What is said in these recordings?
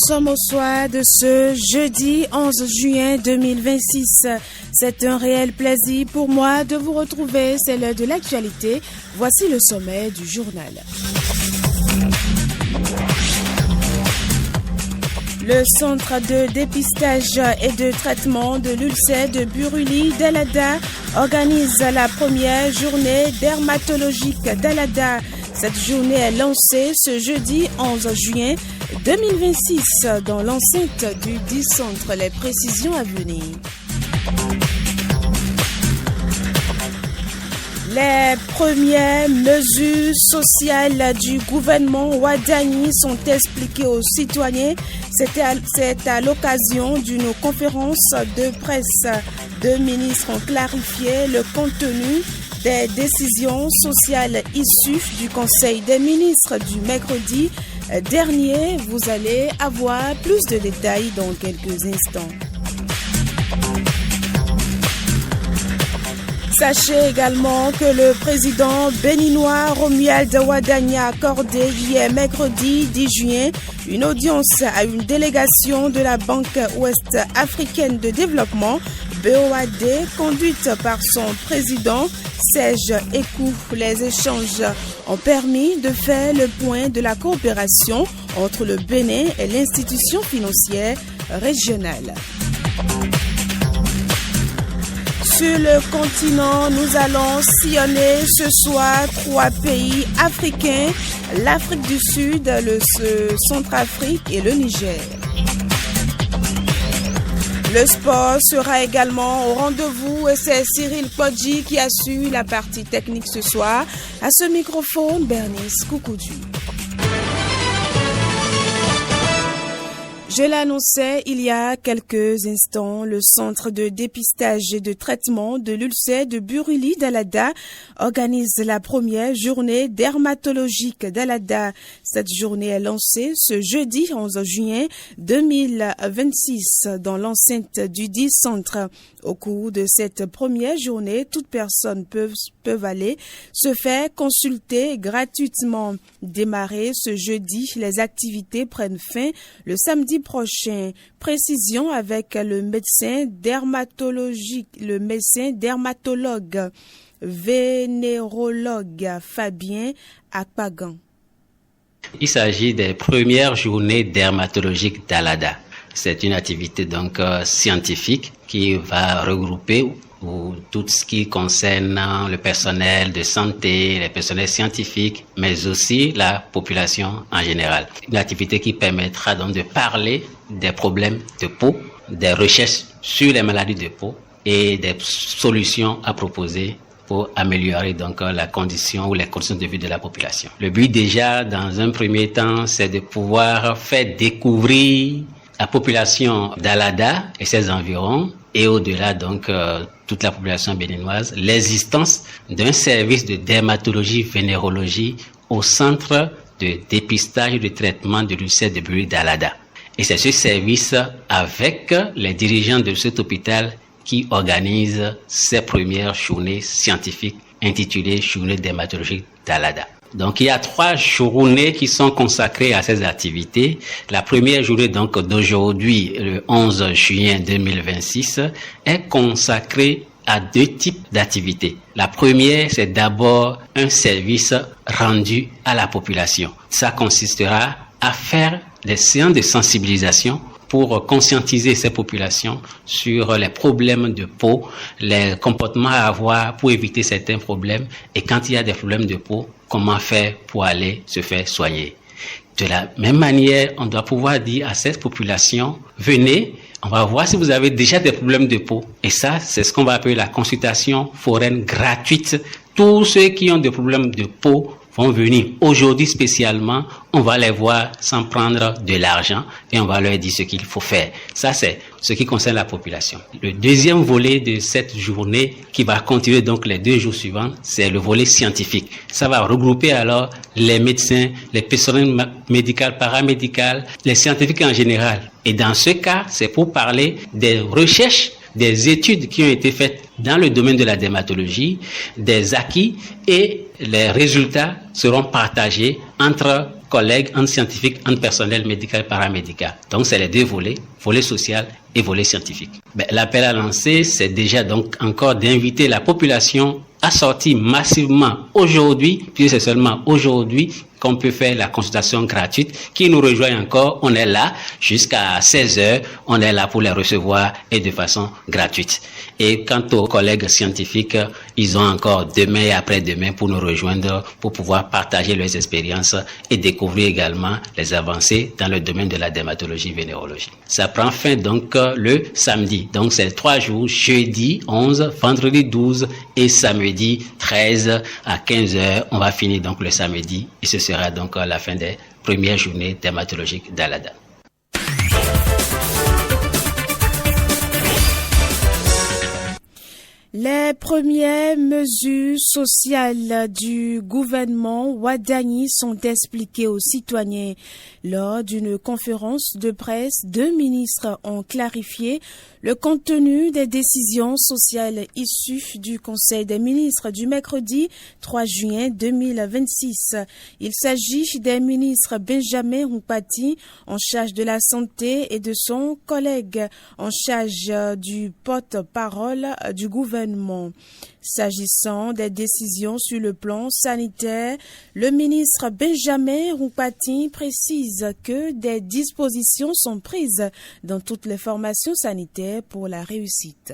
sommes au soir de ce jeudi 11 juin 2026. C'est un réel plaisir pour moi de vous retrouver. C'est l'heure de l'actualité. Voici le sommet du journal. Le centre de dépistage et de traitement de l'ulcère de Buruli d'Alada organise la première journée dermatologique d'Alada. Cette journée est lancée ce jeudi 11 juin 2026 dans l'enceinte du 10 centre. Les précisions à venir. Les premières mesures sociales du gouvernement Ouadani sont expliquées aux citoyens. C'est à l'occasion d'une conférence de presse. Deux ministres ont clarifié le contenu des décisions sociales issues du Conseil des ministres du mercredi dernier. Vous allez avoir plus de détails dans quelques instants. Sachez également que le président béninois Romuald Ouadani a accordé hier mercredi 10 juin une audience à une délégation de la Banque ouest-africaine de développement, BOAD, conduite par son président Serge Ekou. Les échanges ont permis de faire le point de la coopération entre le Bénin et l'institution financière régionale. Sur le continent, nous allons sillonner ce soir 3 pays africains, l'Afrique du Sud, le Centrafrique et le Niger. Le sport sera également au rendez-vous et c'est Cyril Podji qui assure la partie technique ce soir. À ce microphone, Bernice Koukoudu. Je l'annonçais il y a quelques instants, le centre de dépistage et de traitement de l'ulcère de Buruli d'Alada organise la première journée dermatologique d'Alada. Cette journée est lancée ce jeudi 11 juin 2026 dans l'enceinte du 10 centre. Au cours de cette première journée, toute personne peuvent aller se faire consulter gratuitement. Démarrer ce jeudi, les activités prennent fin le samedi prochain. Précision avec le médecin dermatologue vénérologue Fabien Akpagan. Il s'agit des premières journées dermatologiques d'Alada. C'est une activité donc scientifique qui va regrouper tout ce qui concerne le personnel de santé, les personnels scientifiques, mais aussi la population en général. Une activité qui permettra donc de parler des problèmes de peau, des recherches sur les maladies de peau et des solutions à proposer pour améliorer donc la condition ou les conditions de vie de la population. Le but déjà, dans un premier temps, c'est de pouvoir faire découvrir la population d'Alada et ses environs et au-delà donc toute la population béninoise l'existence d'un service de dermatologie vénérologie au centre de dépistage et de traitement de l'ulcère de Buruli d'Alada. Et c'est ce service avec les dirigeants de cet hôpital qui organise ses premières journées scientifiques intitulées Journée dermatologique d'Alada. Donc, il y a 3 journées qui sont consacrées à ces activités. La première journée, donc, d'aujourd'hui, le 11 juin 2026, est consacrée à 2 types d'activités. La première, c'est d'abord un service rendu à la population. Ça consistera à faire des séances de sensibilisation pour conscientiser ces populations sur les problèmes de peau, les comportements à avoir pour éviter certains problèmes et quand il y a des problèmes de peau, comment faire pour aller se faire soigner. De la même manière, on doit pouvoir dire à cette population, venez, on va voir si vous avez déjà des problèmes de peau. Et ça, c'est ce qu'on va appeler la consultation foraine gratuite. Tous ceux qui ont des problèmes de peau vont venir. Aujourd'hui spécialement, on va les voir sans prendre de l'argent et on va leur dire ce qu'il faut faire. Ça, c'est ce qui concerne la population. Le deuxième volet de cette journée qui va continuer donc les 2 jours suivants, c'est le volet scientifique. Ça va regrouper alors les médecins, les personnels médicaux, paramédicaux, les scientifiques en général. Et dans ce cas, c'est pour parler des recherches, des études qui ont été faites dans le domaine de la dermatologie, des acquis et les résultats seront partagés entre collègues, entre scientifiques, entre personnel médical et paramédical. Donc, c'est les deux volets, volet social et volet scientifique. L'appel à lancer, c'est déjà donc encore d'inviter la population à sortir massivement aujourd'hui, puis c'est seulement aujourd'hui qu'on peut faire la consultation gratuite. Qui nous rejoint encore, on est là jusqu'à 16h, on est là pour les recevoir et de façon gratuite. Et quant aux collègues scientifiques, ils ont encore demain et après-demain pour nous rejoindre, pour pouvoir partager leurs expériences et découvrir également les avancées dans le domaine de la dermatologie vénérologie. Ça prend fin donc le samedi. Donc c'est 3 jours, jeudi 11, vendredi 12 et samedi 13 à 15h. On va finir donc le samedi et ce sera donc la fin des premières journées dermatologiques d'Alada. Les premières mesures sociales du gouvernement Ouadani sont expliquées aux citoyens. Lors d'une conférence de presse, 2 ministres ont clarifié le contenu des décisions sociales issues du Conseil des ministres du mercredi 3 juin 2026. Il s'agit des ministres Benjamin Humpati, en charge de la santé, et de son collègue en charge du porte-parole du gouvernement. S'agissant des décisions sur le plan sanitaire, le ministre Benjamin Humpati précise que des dispositions sont prises dans toutes les formations sanitaires pour la réussite.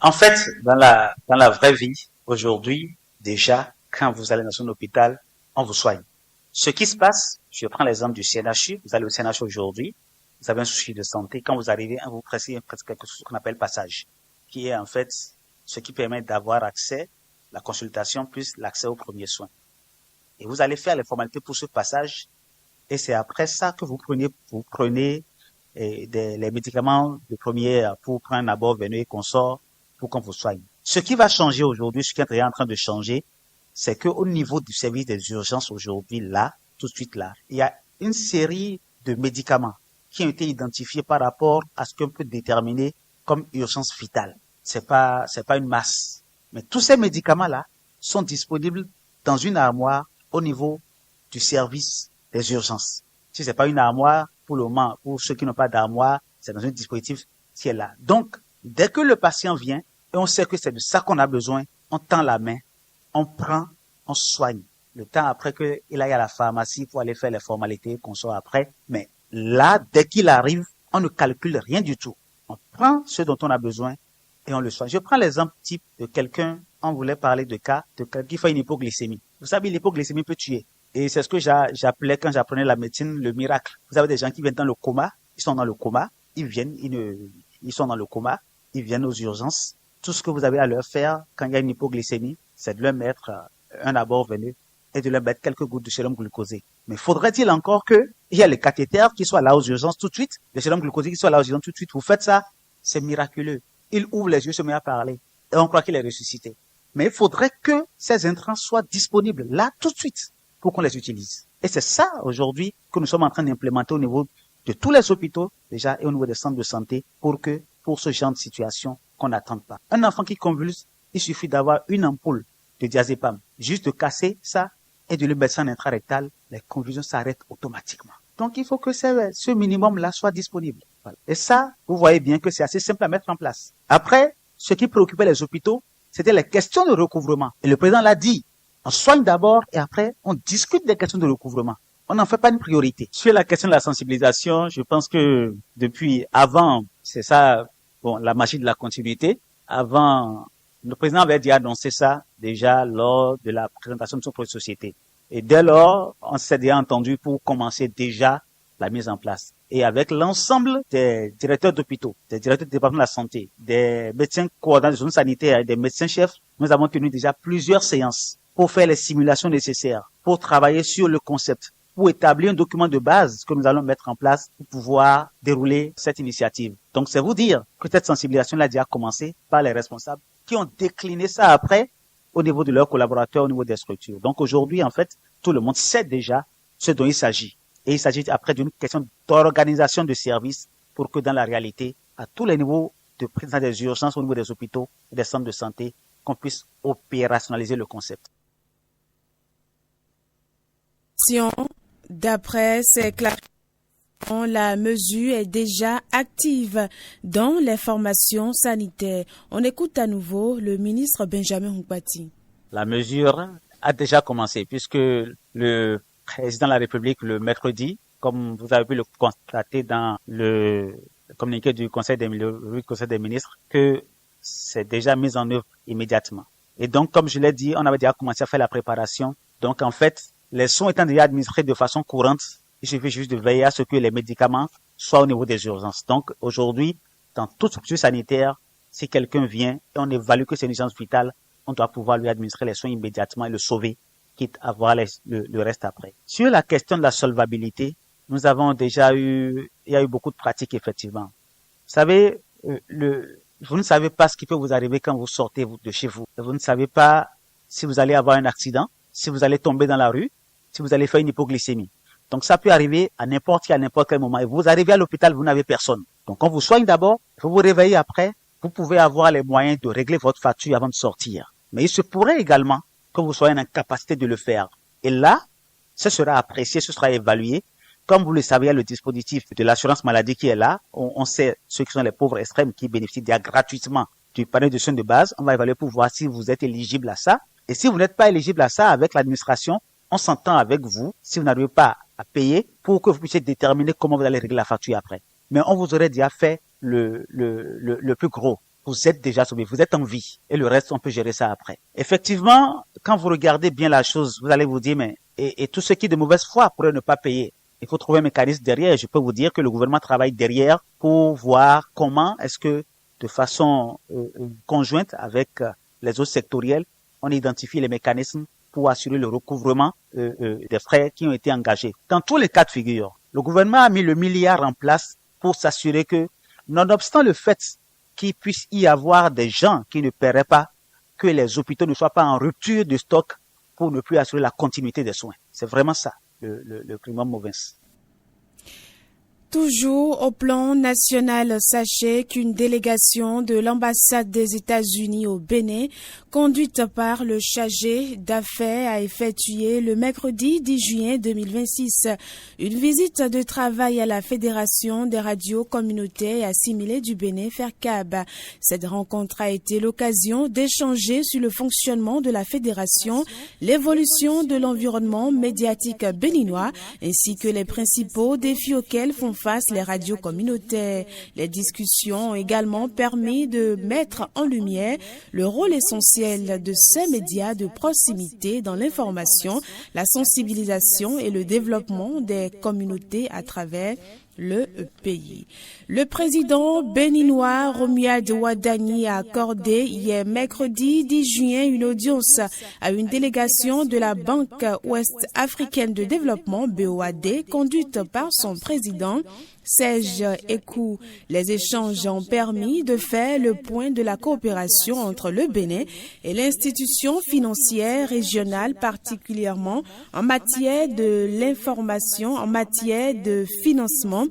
En fait, dans la vraie vie, aujourd'hui, déjà, quand vous allez dans un hôpital, on vous soigne. Ce qui se passe, je prends l'exemple du CNHU, vous allez au CNHU aujourd'hui, vous avez un souci de santé, quand vous arrivez, on vous prescrit quelque chose qu'on appelle passage, qui est en fait ce qui permet d'avoir accès, la consultation plus l'accès aux premiers soins. Et vous allez faire les formalités pour ce passage, et c'est après ça que vous prenez les médicaments de premier pour prendre un abord veineux et consort pour qu'on vous soigne. Ce qui va changer aujourd'hui, ce qui est en train de changer, c'est qu'au niveau du service des urgences aujourd'hui, là, tout de suite là, il y a une série de médicaments qui ont été identifiés par rapport à ce qu'on peut déterminer comme urgence vitale. C'est pas une masse. Mais tous ces médicaments-là sont disponibles dans une armoire au niveau du service des urgences. Si c'est pas une armoire, pour le moment, pour ceux qui n'ont pas d'armoire, c'est dans un dispositif qui est là. Donc, dès que le patient vient, et on sait que c'est de ça qu'on a besoin, on tend la main, on prend, on soigne. Le temps après qu'il aille à la pharmacie pour aller faire les formalités qu'on sort après. Mais là, dès qu'il arrive, on ne calcule rien du tout. On prend ce dont on a besoin et on le soigne. Je prends l'exemple type de quelqu'un, on voulait parler de cas de quelqu'un qui fait une hypoglycémie. Vous savez, l'hypoglycémie peut tuer. Et c'est ce que j'appelais quand j'apprenais la médecine le miracle. Vous avez des gens qui viennent dans le coma, ils sont dans le coma, ils sont dans le coma, ils viennent aux urgences. Tout ce que vous avez à leur faire quand il y a une hypoglycémie, c'est de leur mettre un abord veineux et de leur mettre quelques gouttes de sérum glucosé. Mais faudrait-il encore qu'il y ait les cathéters qui soient là aux urgences tout de suite, le sérum glucosé qui soit là aux urgences tout de suite. Vous faites ça, c'est miraculeux. Il ouvre les yeux, se met à parler et on croit qu'il est ressuscité. Mais il faudrait que ces intrants soient disponibles là tout de suite pour qu'on les utilise. Et c'est ça aujourd'hui que nous sommes en train d'implémenter au niveau de tous les hôpitaux déjà et au niveau des centres de santé pour ce genre de situation qu'on n'attende pas. Un enfant qui convulse, il suffit d'avoir une ampoule de diazépam, juste de casser ça et de le mettre en intrarectal, les convulsions s'arrêtent automatiquement. Donc il faut que ce minimum-là soit disponible. Voilà. Et ça, vous voyez bien que c'est assez simple à mettre en place. Après, ce qui préoccupait les hôpitaux, c'était les questions de recouvrement. Et le président l'a dit, on soigne d'abord et après, on discute des questions de recouvrement. On n'en fait pas une priorité. Sur la question de la sensibilisation, je pense que depuis avant, c'est ça, la magie de la continuité. Avant, le président avait déjà annoncé ça déjà lors de la présentation de son projet de société. Et dès lors, on s'est déjà entendu pour commencer déjà la mise en place. Et avec l'ensemble des directeurs d'hôpitaux, des directeurs du département de la santé, des médecins coordonnateurs de zone sanitaire et des médecins-chefs, nous avons tenu déjà plusieurs séances pour faire les simulations nécessaires, pour travailler sur le concept, pour établir un document de base que nous allons mettre en place pour pouvoir dérouler cette initiative. Donc, c'est vous dire que cette sensibilisation a déjà commencé par les responsables qui ont décliné ça après au niveau de leurs collaborateurs, au niveau des structures. Donc, aujourd'hui, en fait, tout le monde sait déjà ce dont il s'agit. Et il s'agit après d'une question d'organisation de services pour que dans la réalité, à tous les niveaux de présence des urgences, au niveau des hôpitaux et des centres de santé, qu'on puisse opérationnaliser le concept. D'après ces clarifications, la mesure est déjà active dans les formations sanitaires. On écoute à nouveau le ministre Benjamin Hunkpati. La mesure a déjà commencé puisque le président de la République, le mercredi, comme vous avez pu le constater dans le communiqué du Conseil des ministres, que c'est déjà mis en œuvre immédiatement. Et donc, comme je l'ai dit, on avait déjà commencé à faire la préparation. Donc, en fait, les soins étant déjà administrés de façon courante, il suffit juste de veiller à ce que les médicaments soient au niveau des urgences. Donc, aujourd'hui, dans toute structure sanitaire, si quelqu'un vient et on évalue que c'est une urgence vitale, on doit pouvoir lui administrer les soins immédiatement et le sauver, quitte à voir le reste après. Sur la question de la solvabilité, nous avons déjà il y a eu beaucoup de pratiques, effectivement. Vous savez, vous ne savez pas ce qui peut vous arriver quand vous sortez de chez vous. Vous ne savez pas si vous allez avoir un accident, si vous allez tomber dans la rue, si vous allez faire une hypoglycémie. Donc ça peut arriver à n'importe quel moment. Et vous arrivez à l'hôpital, vous n'avez personne. Donc on vous soigne d'abord, vous vous réveillez après, vous pouvez avoir les moyens de régler votre facture avant de sortir. Mais il se pourrait également que vous soyez en incapacité de le faire. Et là, ce sera apprécié, ce sera évalué. Comme vous le savez, il y a le dispositif de l'assurance maladie qui est là. On sait ceux qui sont les pauvres extrêmes qui bénéficient gratuitement du panier de soins de base. On va évaluer pour voir si vous êtes éligible à ça. Et si vous n'êtes pas éligible à ça, avec l'administration, on s'entend avec vous si vous n'arrivez pas à payer pour que vous puissiez déterminer comment vous allez régler la facture après. Mais on vous aurait déjà fait le plus gros. Vous êtes déjà sauvé, vous êtes en vie. Et le reste, on peut gérer ça après. Effectivement, quand vous regardez bien la chose, vous allez vous dire, mais, et tous ceux qui de mauvaise foi pourraient ne pas payer. Il faut trouver un mécanisme derrière. Je peux vous dire que le gouvernement travaille derrière pour voir comment est-ce que, de façon conjointe avec les autres sectoriels, on identifie les mécanismes pour assurer le recouvrement des frais qui ont été engagés. Dans tous les cas de figure, le gouvernement a mis le milliard en place pour s'assurer que, nonobstant le fait qu'il puisse y avoir des gens qui ne paieraient pas, que les hôpitaux ne soient pas en rupture de stock pour ne plus assurer la continuité des soins. C'est vraiment ça, le primum movens. Toujours au plan national, sachez qu'une délégation de l'ambassade des États-Unis au Bénin, conduite par le chargé d'affaires, a effectué le mercredi 10 juin 2026 une visite de travail à la Fédération des radios communautaires et assimilées du Bénin, FERCAB. Cette rencontre a été l'occasion d'échanger sur le fonctionnement de la fédération, l'évolution de l'environnement médiatique béninois, ainsi que les principaux défis auxquels font face les radios communautaires. Les discussions ont également permis de mettre en lumière le rôle essentiel de ces médias de proximité dans l'information, la sensibilisation et le développement des communautés à travers le pays. Le président béninois Romuald Wadani a accordé hier mercredi 10 juin une audience à une délégation de la Banque ouest-africaine de développement BOAD conduite par son président Serge Ekou. Les échanges ont permis de faire le point de la coopération entre le Bénin et l'institution financière régionale, particulièrement en matière de l'information, en matière de financement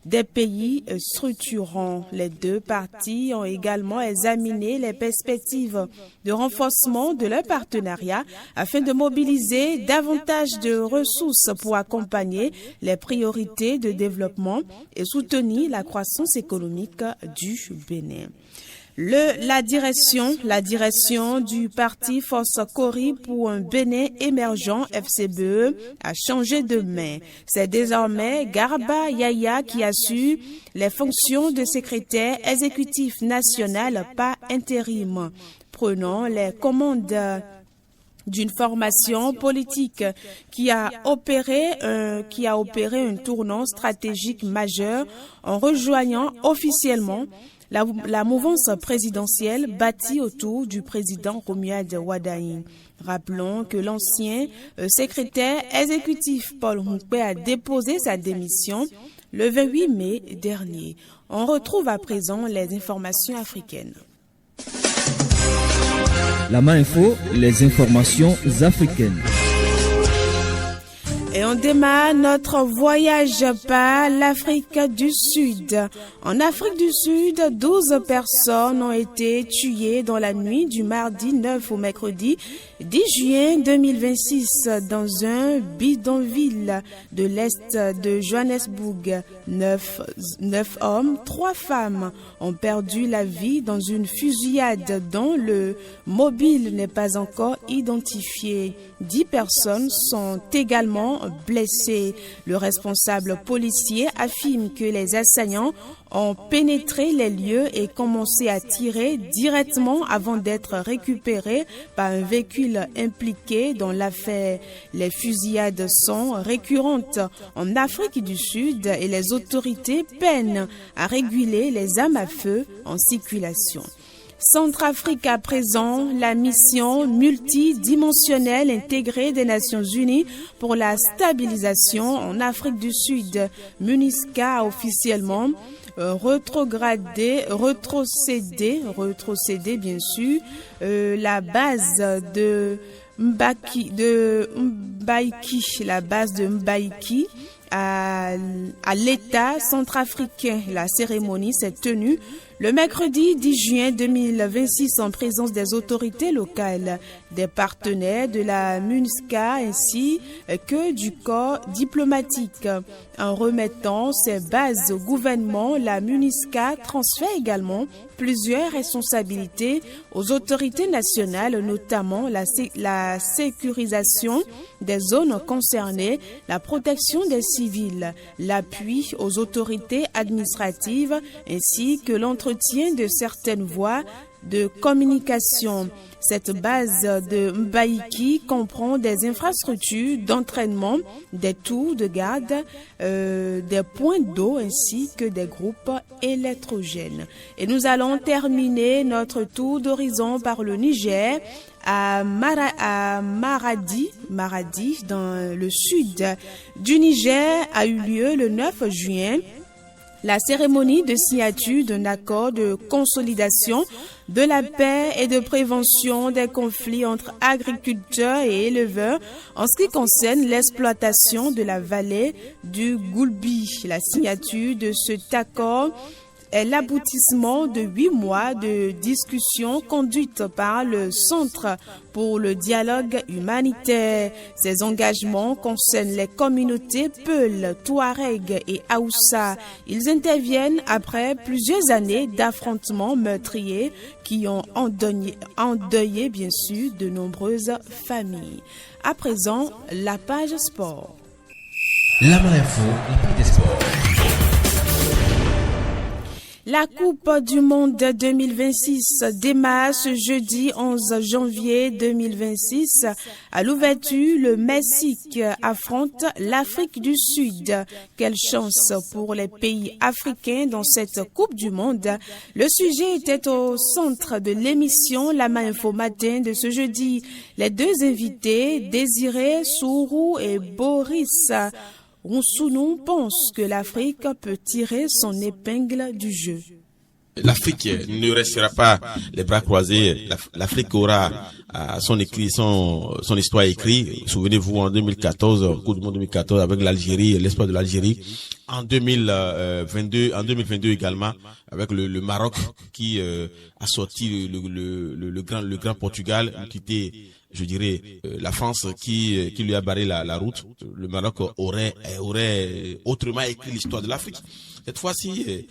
des pays structurants. Les deux parties ont également examiné les perspectives de renforcement de leur partenariat afin de mobiliser davantage de ressources pour accompagner les priorités de développement et soutenir la croissance économique du Bénin. La direction du parti Force Cori pour un Bénin émergent FCBE a changé de main. C'est désormais Garba Yaya qui assure les fonctions de secrétaire exécutif national par intérim. Prenons les commandes d'une formation politique qui a opéré un tournant stratégique majeur en rejoignant officiellement la mouvance présidentielle bâtie autour du président Romuald Wadani. Rappelons que l'ancien secrétaire exécutif Paul Hunkpé a déposé sa démission le 28 mai dernier. On retrouve à présent les informations africaines. La main info, les informations africaines. Et on démarre notre voyage par l'Afrique du Sud. En Afrique du Sud, 12 personnes ont été tuées dans la nuit du mardi 9 au mercredi 10 juin 2026 dans un bidonville de l'Est de Johannesburg. 9 hommes, 3 femmes ont perdu la vie dans une fusillade dont le mobile n'est pas encore identifié. 10 personnes sont également blessées. Le responsable policier affirme que les assaillants ont pénétré les lieux et commencé à tirer directement avant d'être récupérés par un véhicule impliqué dans l'affaire. Les fusillades sont récurrentes en Afrique du Sud et les autorités peinent à réguler les armes à feu en circulation. Centrafrique à présent, la mission multidimensionnelle intégrée des Nations Unies pour la stabilisation en Afrique du Sud, MINUSCA, a officiellement rétrocédé bien sûr, la base de Mbaiki, à l'État centrafricain. La cérémonie s'est tenue le mercredi 10 juin 2026 en présence des autorités locales, des partenaires de la MINUSCA ainsi que du corps diplomatique. En remettant ses bases au gouvernement, la MINUSCA transfère également plusieurs responsabilités aux autorités nationales, notamment la sécurisation des zones concernées, la protection des civils, l'appui aux autorités administratives ainsi que l'entretien de certaines voies de communication. Cette base de Mbaiki comprend des infrastructures d'entraînement, des tours de garde, des points d'eau ainsi que des groupes électrogènes. Et nous allons terminer notre tour d'horizon par le Niger. À Maradi, dans le sud du Niger, a eu lieu le 9 juin. La cérémonie de signature d'un accord de consolidation de la paix et de prévention des conflits entre agriculteurs et éleveurs en ce qui concerne l'exploitation de la vallée du Goulbi. La signature de cet accord est l'aboutissement de 8 mois de discussions conduites par le Centre pour le dialogue humanitaire. Ces engagements concernent les communautés Peul, Touareg et Haoussa. Ils interviennent après plusieurs années d'affrontements meurtriers qui ont endeuillé bien sûr de nombreuses familles. À présent, la page sport. La Info, la page des sports. La Coupe du Monde 2026 démarre ce jeudi 11 janvier 2026. À l'ouverture, le Mexique affronte l'Afrique du Sud. Quelle chance pour les pays africains dans cette Coupe du Monde. Le sujet était au centre de l'émission La Info Matin de ce jeudi. Les deux invités, Désiré Sourou et Boris Roussounou, pense que l'Afrique peut tirer son épingle du jeu. L'Afrique ne restera pas les bras croisés. L'Afrique aura son histoire écrite. Souvenez-vous, en 2014, Coupe du Monde 2014 avec l'Algérie, l'espoir de l'Algérie. En 2022 également, avec le Maroc qui a sorti le grand Portugal, qui était, je dirais, la France qui lui a barré la route. Le Maroc aurait autrement écrit l'histoire de l'Afrique. Cette fois-ci,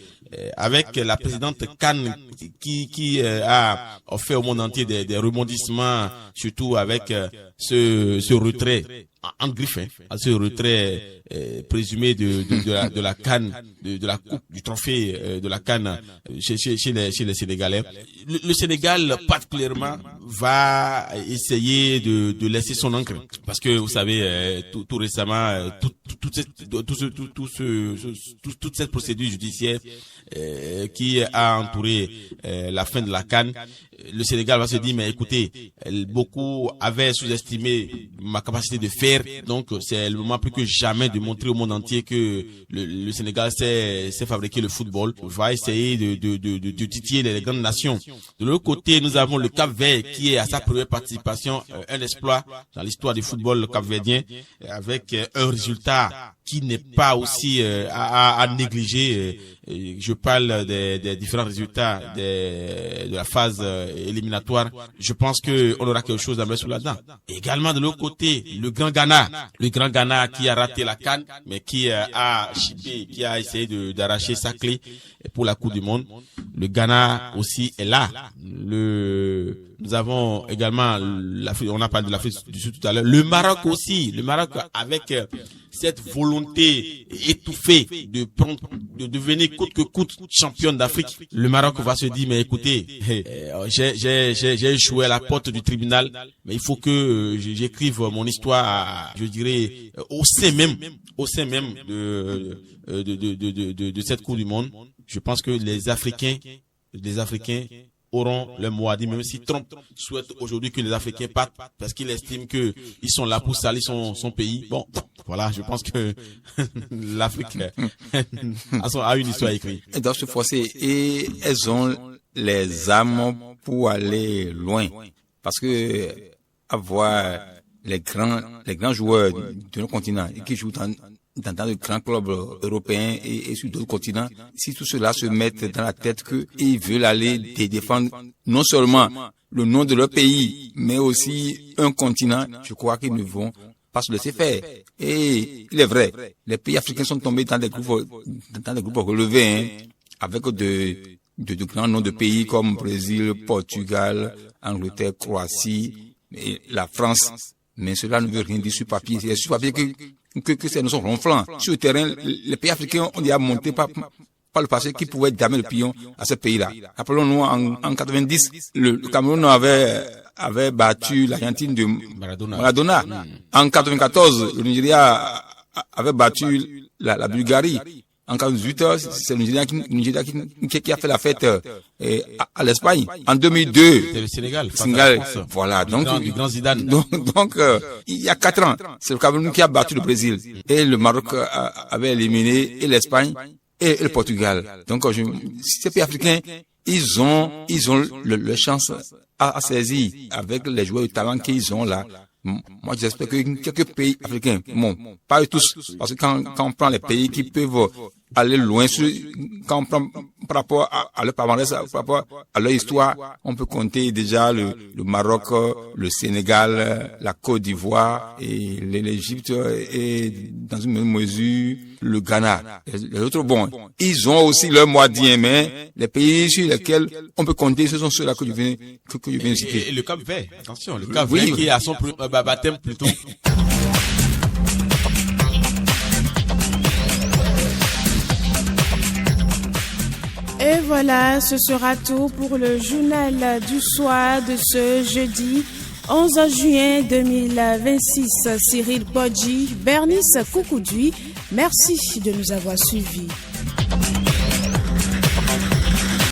avec la présidente Khan qui a offert au monde entier des rebondissements, surtout avec ce retrait en griffe, ce retrait présumé de la CAN, de la coupe, du trophée de la CAN chez les Sénégalais. Le Sénégal particulièrement va essayer de laisser son encre, parce que vous savez, tout récemment, tout toute cette procédure judiciaire qui a entouré la fin de la CAN, le Sénégal va se dire mais écoutez, beaucoup avaient sous-estimé ma capacité de faire, donc c'est le moment plus que jamais de montrer au monde entier que le Sénégal sait fabriquer le football, va essayer de titiller les grandes nations. De l'autre côté, nous avons le Cap-Vert qui est à sa première participation un exploit dans l'histoire du football capverdien, avec un résultat qui n'est pas aussi à négliger. Je parle des différents résultats de la phase éliminatoire. Je pense que on aura quelque chose à mettre sous la dent. Également de l'autre côté, le grand Ghana qui a raté la CAN, mais qui a chippé, qui a essayé d'arracher sa clé pour la Coupe du Monde. Le Ghana aussi est là. Nous avons également l'Afrique, on a parlé de l'Afrique du Sud tout à l'heure. Le Maroc aussi, avec cette volonté étouffée de devenir coûte que coûte championne d'Afrique. Le Maroc va se dire mais écoutez, j'ai échoué à la porte du tribunal, mais il faut que j'écrive mon histoire, je dirais au sein même de cette Coupe du Monde. Je pense que les Africains auront le mot à dire, même si Trump souhaite aujourd'hui que les Africains partent parce qu'il estime que ils sont là pour salir son pays. Bon, voilà, je pense que l'Afrique a une histoire écrite. Elles doivent se forcer et elles ont les armes pour aller loin. Parce que avoir les grands joueurs de nos continents qui jouent dans de grands clubs européens et sur d'autres continents, si tout cela se met dans la tête qu'ils veulent aller défendre non seulement le nom de leur pays, mais aussi un continent, je crois qu'ils ne vont pas se laisser faire. Et il est vrai, les pays africains sont tombés dans des groupes relevés, avec de grands noms de pays comme Brésil, Portugal, Angleterre, Croatie, et la France. Mais cela ne veut rien dire sur papier. C'est sur papier que ces noms sont ronflants. Sur le terrain, les pays africains ont déjà monté par le passé qui pouvaient damer le pion à ces pays-là. Rappelons-nous, en 90, le Cameroun avait battu l'Argentine de Maradona. En 94, le Nigeria avait battu la Bulgarie. En 48, c'est le Nigeria qui a fait la fête à l'Espagne. En 2002, c'est le Sénégal. Voilà. Donc, le grand Zidane. Donc, il y a 4 ans, c'est le Cameroun qui a battu le Brésil. Et le Maroc avait éliminé et l'Espagne et le Portugal. Donc, ces pays africains, ils ont le chance à saisir avec les joueurs de talent qu'ils ont là. Moi, j'espère que quelques pays africains, bon, pas eux tous, parce que quand on prend les pays qui peuvent aller loin, quand on prend par rapport à leur palmarès, par rapport à leur histoire, on peut compter déjà le Maroc, le Sénégal, la Côte d'Ivoire et l'Égypte et dans une même mesure le Ghana. Les autres, bon, ils ont aussi leur mot à dire, mais les pays sur lesquels on peut compter, ce sont ceux-là que je viens de citer. Et le Cap-Vert, attention, le Cap-Vert qui est à son baptême plutôt. Et voilà, ce sera tout pour le journal du soir de ce jeudi 11 juin 2026. Cyril Podji, Bernice Koukoudui, merci de nous avoir suivis.